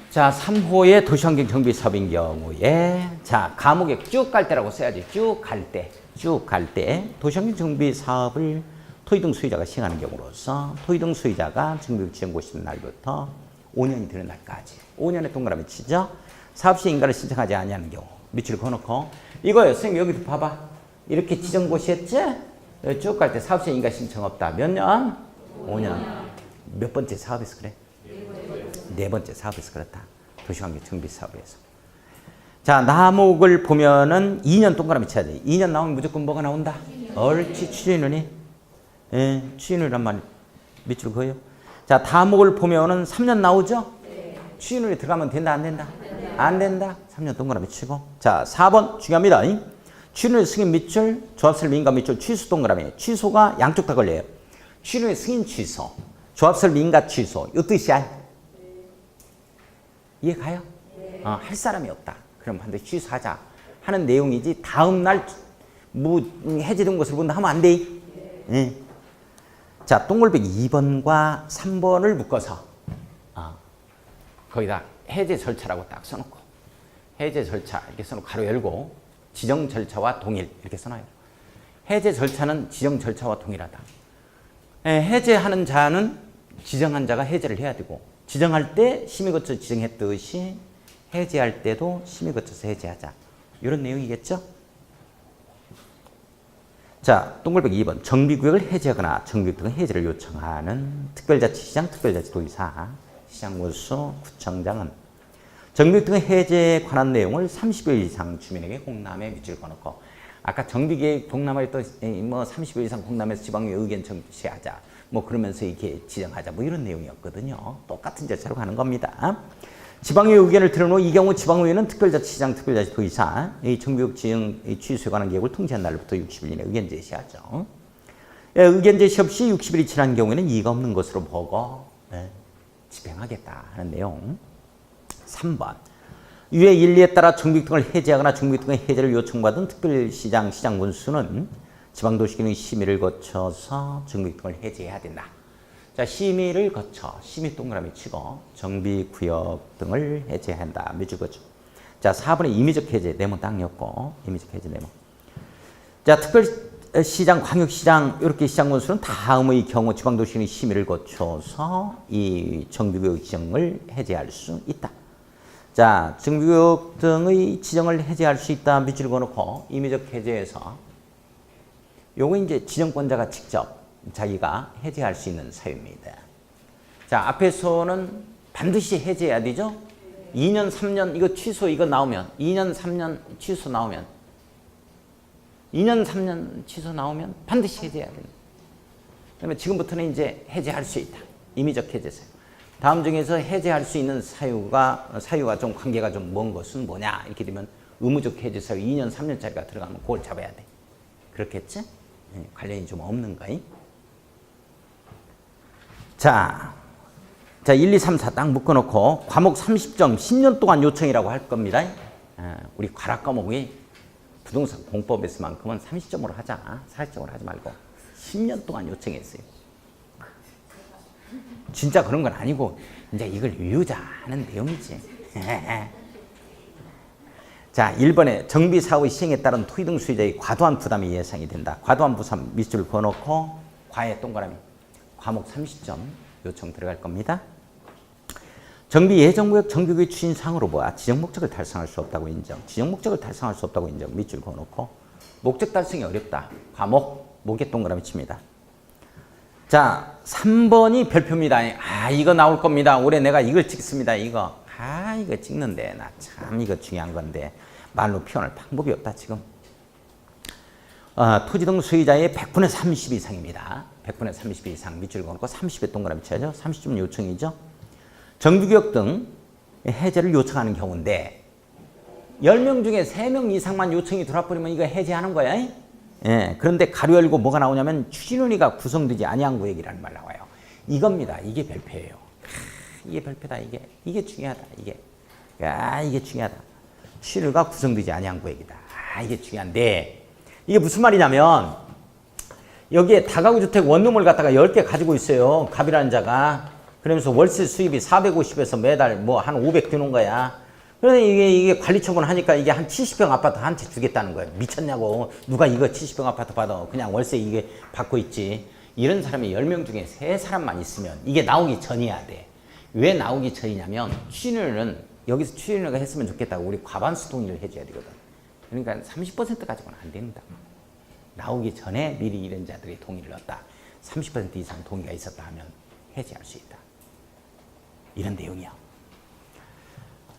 자, 3호의 도시환경 정비 사업인 경우에, 자, 감옥에 쭉 갈 때라고 써야지. 쭉 갈 때. 쭉 갈 때. 도시환경 정비 사업을 토의등 수의자가 시행하는 경우로서 토의등 수의자가 정비국 지정 고시된 날부터 5년이 되는 날까지. 5년의 동그라미 치죠. 사업시 인가를 신청하지 아니하는 경우. 밑줄 그어놓고. 이거요. 선생님 여기도 봐봐. 이렇게 지정 고시했지? 쭉 갈 때 사업시 인가 신청 없다. 몇 년? 5년. 몇 번째 사업에서 그래? 네 번째 사업에서 그렇다. 도시환경 정비 사업에서. 자, 남목을 보면은 2년 동그라미 쳐야 돼. 2년 나오면 무조건 뭐가 나온다? 옳지, 추진원이. 예, 추진원이란 말 밑줄 그어요. 자, 다목을 보면은 3년 나오죠? 추진원이 들어가면 된다, 안 된다? 안 된다. 3년 동그라미 치고. 자, 4번 중요합니다. 추진원의 승인 밑줄, 조합설 민가 밑줄, 취소 동그라미. 취소가 양쪽 다 걸려요. 추진원의 승인 취소. 조합설 민가 취소. 이 뜻이야. 이해 가요? 할 사람이 없다. 그럼 반드시 취소하자 하는 내용이지 다음날 뭐 해제된 것을 본다 하면 안 돼. 자, 동글배기 2번과 3번을 묶어서 거기다 해제 절차라고 딱 써놓고 해제 절차 이렇게 써놓고 가로 열고 지정 절차와 동일 이렇게 써놔요. 해제 절차는 지정 절차와 동일하다. 해제하는 자는 지정한 자가 해제를 해야 되고 지정할 때 심의 거쳐 지정했듯이 해제할 때도 심의 거쳐서 해제하자. 이런 내용이겠죠? 자, 동글배기 2번. 정비구역을 해제하거나 정비구역 등 해제를 요청하는 특별자치시장, 특별자치도의사, 시장군수, 구청장은 정비구역 등 해제에 관한 내용을 30일 이상 주민에게 공람에 밑줄 그어놓고 아까 정비계획 동남아에 또 뭐 30일 이상 공람해서 지방의 의견 청취하자. 뭐 그러면서 이렇게 지정하자. 뭐 이런 내용이었거든요. 똑같은 절차로 가는 겁니다. 지방의 의견을 들은 후 이 경우 지방의회는 특별자치시장, 특별자치도의사 이 정비구역 지정 취소에 관한 계획을 통지한 날부터 60일 이내 의견 제시하죠. 의견 제시 없이 60일이 지난 경우에는 이의가 없는 것으로 보고 집행하겠다 하는 내용. 3번. 위의 일리에 따라 정비구역 등을 해제하거나 정비구역 등의 해제를 요청받은 특별시장, 시장군수는 지방도시기능 심의를 거쳐서 정비구역 등을 해제해야 된다. 자, 심의를 거쳐 심의 동그라미 치고 정비구역 등을 해제한다. 밑줄 그어줘. 자, 4번에 임의적 해제 네모 딱 엮고 임의적 해제 네모. 자, 특별시장, 광역시장 이렇게 시장군수는 다음의 경우 지방도시기능 심의를 거쳐서 이 정비구역 지정을 해제할 수 있다. 자, 정비구역 등의 지정을 해제할 수 있다. 밑줄 그어놓고 임의적 해제에서 요거 이제 지정권자가 직접 자기가 해제할 수 있는 사유입니다. 자, 앞에서는 반드시 해제해야 되죠? 2년, 3년 이거 취소 이거 나오면 2년, 3년 취소 나오면 2년, 3년 취소 나오면 반드시 해제해야 됩니다. 그러면 지금부터는 이제 해제할 수 있다. 임의적 해제 사유. 다음 중에서 해제할 수 있는 사유가 좀 관계가 좀 먼 것은 뭐냐? 이렇게 되면 의무적 해제 사유 2년, 3년짜리가 들어가면 그걸 잡아야 돼. 그렇겠지? 관련이 좀 없는 거임. 자, 1, 2, 3, 4 딱 묶어놓고 과목 30점 10년 동안 요청이라고 할 겁니다. 우리 과락 과목이 부동산 공법에서만큼은 30점으로 하자. 40점으로 하지 말고 10년 동안 요청했어요. 진짜 그런 건 아니고 이제 이걸 유유자 하는 내용이지. 자, 1번에 정비사업의 시행에 따른 토의 등 수요자의 과도한 부담이 예상이 된다. 과도한 부담 밑줄 그어놓고 과에 동그라미. 과목 30점 요청 들어갈 겁니다. 정비 예정구역 정비구역 추진사항으로 보아 지정 목적을 달성할 수 없다고 인정. 지정 목적을 달성할 수 없다고 인정. 밑줄 그어놓고 목적 달성이 어렵다. 과목 목에 동그라미 칩니다. 자, 3번이 별표입니다. 이거 나올 겁니다. 올해 내가 이걸 찍습니다. 이거 찍는데 나 참 이거 중요한 건데 말로 표현할 방법이 없다 지금. 토지 등 소유자의 100분의 30 이상입니다. 100분의 30 이상 밑줄 그어놓고 30에 동그라미 쳐야죠. 30점 요청이죠. 정비구역 등 해제를 요청하는 경우인데 10명 중에 3명 이상만 요청이 들어와버리면 이거 해제하는 거야. 예, 그런데 가로 열고 뭐가 나오냐면 추진위원회가 구성되지 아니한 구역이라는 말 나와요. 이겁니다. 이게 별표예요. 이게 별표다. 이게 중요하다. 이게 중요하다. 추진위가 구성되지 아니한 구역이다. 이게 중요한데 이게 무슨 말이냐면 여기에 다가구 주택 원룸을 갖다가 10개 가지고 있어요. 갑이라는 자가. 그러면서 월세 수입이 450에서 매달 뭐 한 500 드는 거야. 그런데 이게 관리처분 하니까 이게 한 70평 아파트 한 채 주겠다는 거예요. 미쳤냐고. 누가 이거 70평 아파트 받아. 그냥 월세 이게 받고 있지. 이런 사람이 10명 중에 3사람만 있으면 이게 나오기 전이어야 돼. 왜 나오기 전이냐면 추진위는 여기서 추진위가 했으면 좋겠다고 우리 과반수 동의를 해줘야 되거든. 그러니까 30% 가지고는 안 된다. 나오기 전에 미리 이런 자들이 동의를 얻다. 30% 이상 동의가 있었다 하면 해제할 수 있다. 이런 내용이야.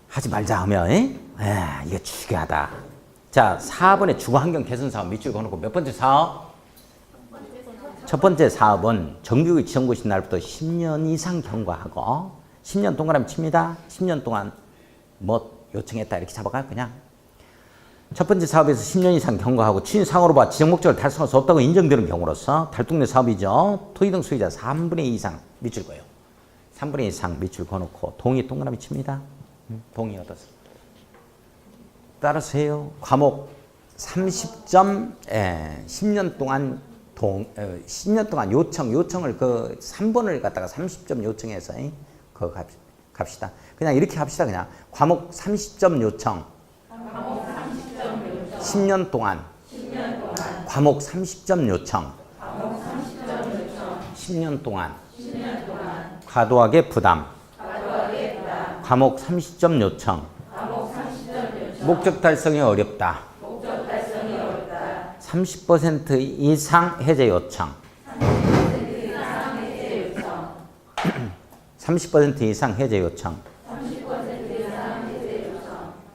하지 말자 하면 이게 중요하다. 자, 4번의 주거환경 개선 사업 밑줄 그어놓고 몇 번째 사업? 첫 번째 사업은 정규직 지정고시 날부터 10년 이상 경과하고 10년 동그라미 칩니다. 10년 동안 뭐 요청했다 이렇게 잡아가요. 그냥 첫 번째 사업에서 10년 이상 경과하고 추진상으로 봐 지정 목적을 달성할 수 없다고 인정되는 경우로서 달동네 사업이죠. 토지 등 소유자 3분의 2 이상 밑줄 그어요. 3분의 2 이상 밑줄 그어놓고 동의 동그라미 칩니다. 동의 얻었어. 따라서 해요. 과목 30점 10년 동안 10년 동안 요청을 그 3번을 갖다가 30점 요청해서 그거 갑시다. 그냥 이렇게 합시다. 그냥 과목 30점 요청 10년 동안 과목 30점 요청 10년 동안 과도하게 부담 과목 30점 요청 목적 달성이 어렵다 30% 이상 해제 요청 30% 이상 해제 요청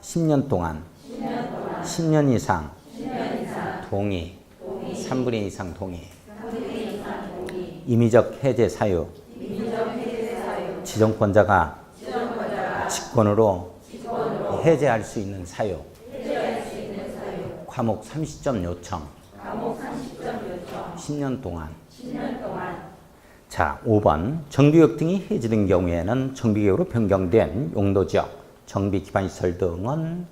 10년 동안 10년 이상 동의 3분의 2 이상 동의 임의적 해제 사유 지정권자가 직권으로 해제할 수 있는 사유 과목 30점 요청 10년 동안 자, 5번 정비구역 등이 해제된 경우에는 정비구역으로 변경된 용도지역, 정비기반시설 등은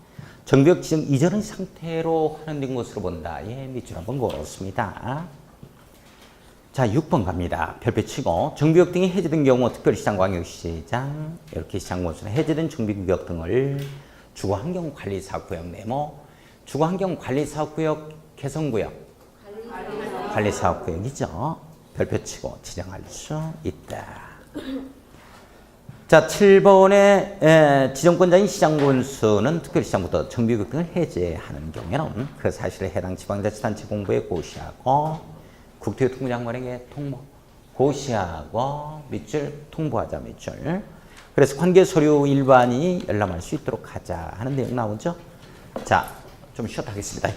정비구역 지정 이전의 상태로 하는 것으로 본다. 밑줄 한번 그었습니다. 자, 6번 갑니다. 별표 치고 정비구역 등이 해제된 경우 특별시장, 광역시장 이렇게 시장군수는 해제된 정비구역 등을 주거환경관리사업구역 네모 주거환경관리사업구역 개선구역 관리사업구역이죠. 별표 치고 지정할 수 있다. 자, 7번의 지정권자인 시장군수는 특별시장부터 정비구역 등을 해제하는 경우에는 그 사실을 해당 지방자치단체 공부에 고시하고 국토교통부장관에게 통보 고시하고 밑줄 통보하자 밑줄. 그래서 관계서류 일반이 열람할 수 있도록 하자 하는 내용 나오죠. 자, 좀 쉬었다 하겠습니다.